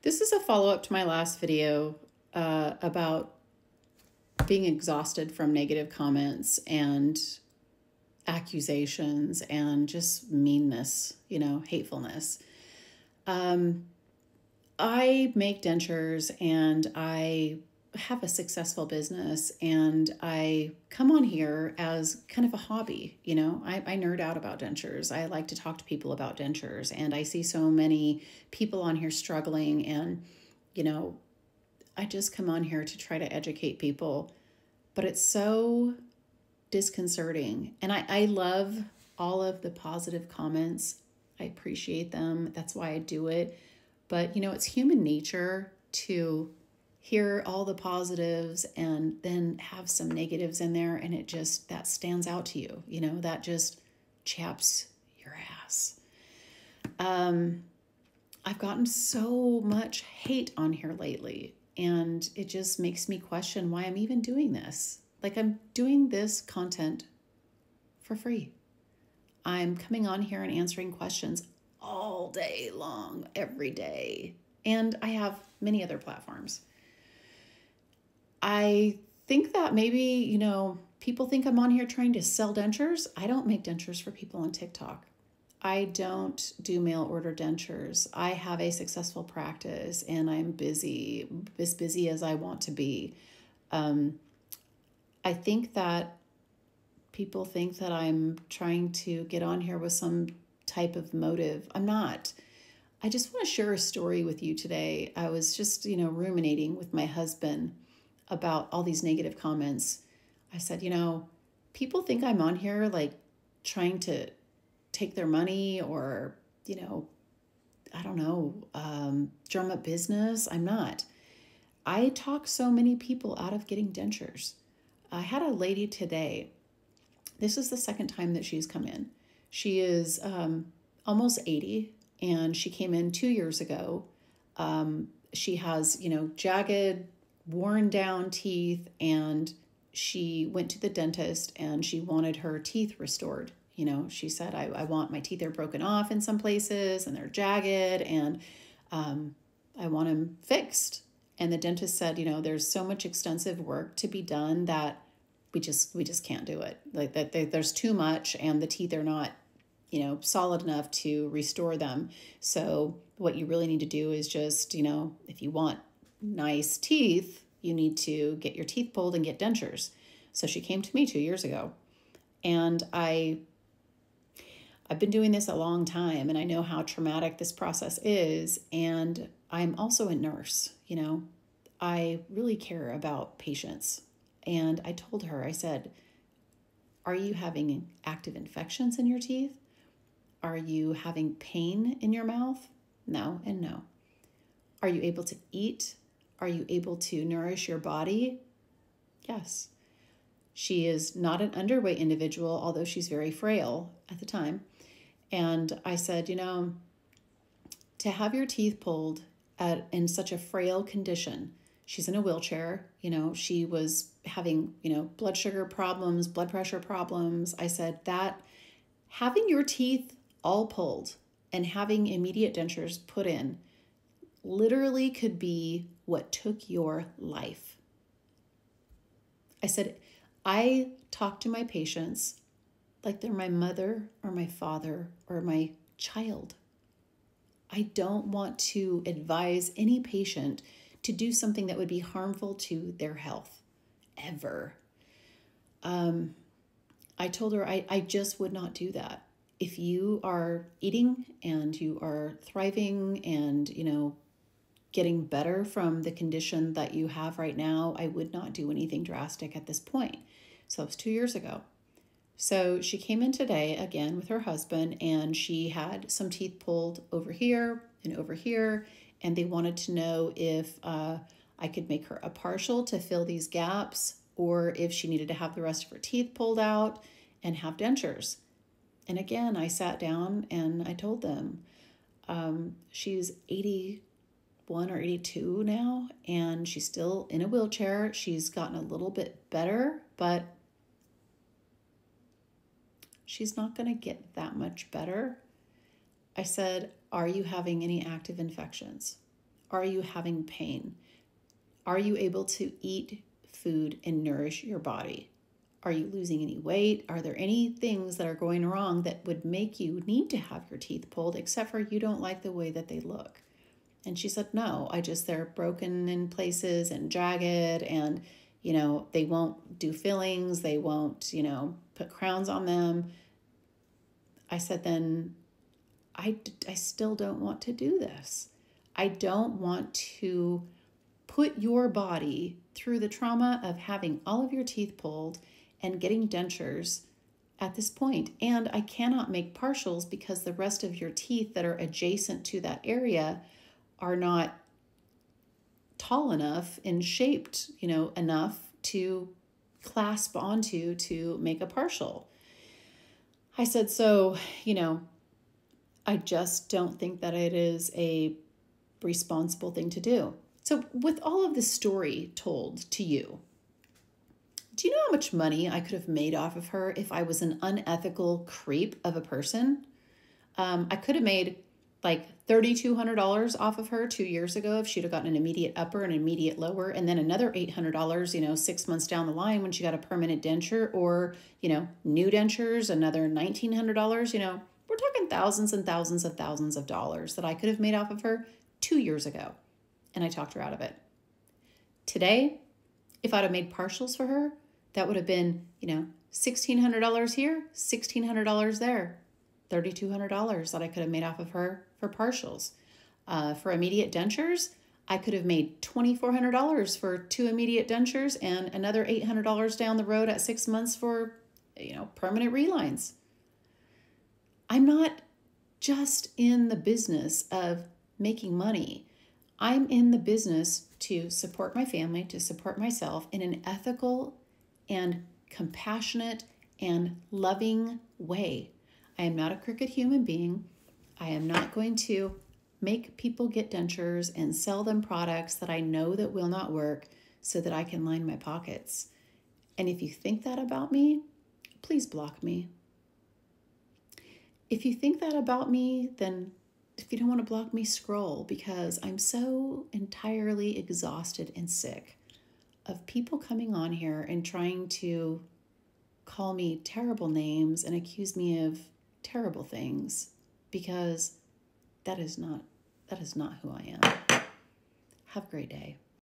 This is a follow-up to my last video about being exhausted from negative comments and accusations and just meanness, hatefulness. Um, I make dentures and I have a successful business, and I come on here as kind of a hobby. I nerd out about dentures. I like to talk to people about dentures, and I see so many people on here struggling, and you know, I just come on here to try to educate people, but it's so disconcerting. And I love all of the positive comments. I appreciate them. That's why I do it. But, it's human nature to hear all the positives and then have some negatives in there. And that stands out to you, that just chaps your ass. I've gotten so much hate on here lately, and it just makes me question why I'm even doing this. Like, I'm doing this content for free. I'm coming on here and answering questions all day long, every day. And I have many other platforms. I think that maybe, people think I'm on here trying to sell dentures. I don't make dentures for people on TikTok. I don't do mail order dentures. I have a successful practice and I'm busy, as busy as I want to be. I think that people think that I'm trying to get on here with some type of motive. I'm not. I just want to share a story with you today. I was just, ruminating with my husband about all these negative comments. I said, people think I'm on here like trying to take their money or, I don't know, drum up business. I'm not. I talk so many people out of getting dentures. I had a lady today. This is the second time that she's come in. She is almost 80, and she came in 2 years ago. She has, jagged, worn down teeth, and she went to the dentist and she wanted her teeth restored. She said, I want my teeth are broken off in some places and they're jagged, and I want them fixed. And the dentist said, there's so much extensive work to be done that we just can't do it. Like that there's too much, and the teeth are not, solid enough to restore them. So what you really need to do is just, if you want nice teeth, you need to get your teeth pulled and get dentures. So she came to me 2 years ago, and I've been doing this a long time, and I know how traumatic this process is. And I'm also a nurse. I really care about patients. And I told her, I said, are you having active infections in your teeth? Are you having pain in your mouth? No and no. Are you able to eat? Are you able to nourish your body? Yes. She is not an underweight individual, although she's very frail at the time. And I said, to have your teeth pulled in such a frail condition, she's in a wheelchair, she was having, blood sugar problems, blood pressure problems. I said that having your teeth all pulled and having immediate dentures put in literally could be what took your life. I said, I talk to my patients like they're my mother or my father or my child. I don't want to advise any patient to do something that would be harmful to their health, ever. I told her I just would not do that. If you are eating and you are thriving and, getting better from the condition that you have right now, I would not do anything drastic at this point. So it was 2 years ago. So she came in today again with her husband, and she had some teeth pulled over here and over here, and they wanted to know if I could make her a partial to fill these gaps, or if she needed to have the rest of her teeth pulled out and have dentures. And again, I sat down and I told them, she's 81 or 82 now, and she's still in a wheelchair. She's gotten a little bit better, but she's not going to get that much better. I said, are you having any active infections? Are you having pain? Are you able to eat food and nourish your body? Are you losing any weight? Are there any things that are going wrong that would make you need to have your teeth pulled, except for you don't like the way that they look? And she said, no, they're broken in places and jagged, and, they won't do fillings. They won't, put crowns on them. I said, then I still don't want to do this. I don't want to put your body through the trauma of having all of your teeth pulled and getting dentures at this point. And I cannot make partials because the rest of your teeth that are adjacent to that area are not tall enough and shaped, enough to clasp onto to make a partial. I said, so, I just don't think that it is a responsible thing to do. So with all of this story told to you, do you know how much money I could have made off of her if I was an unethical creep of a person? I could have made like $3,200 off of her 2 years ago if she'd have gotten an immediate upper and an immediate lower, and then another $800, 6 months down the line when she got a permanent denture, or, new dentures, another $1,900, we're talking thousands and thousands of dollars that I could have made off of her 2 years ago. And I talked her out of it. Today, if I'd have made partials for her, that would have been, $1,600 here, $1,600 there, $3,200 that I could have made off of her for partials. For immediate dentures, I could have made $2,400 for 2 immediate dentures and another $800 down the road at 6 months for, permanent relines. I'm not just in the business of making money. I'm in the business to support my family, to support myself in an ethical and compassionate and loving way. I am not a crooked human being. I am not going to make people get dentures and sell them products that I know that will not work so that I can line my pockets. And if you think that about me, please block me. If you think that about me, then if you don't want to block me, scroll, because I'm so entirely exhausted and sick of people coming on here and trying to call me terrible names and accuse me of terrible things, because that is not who I am. Have a great day.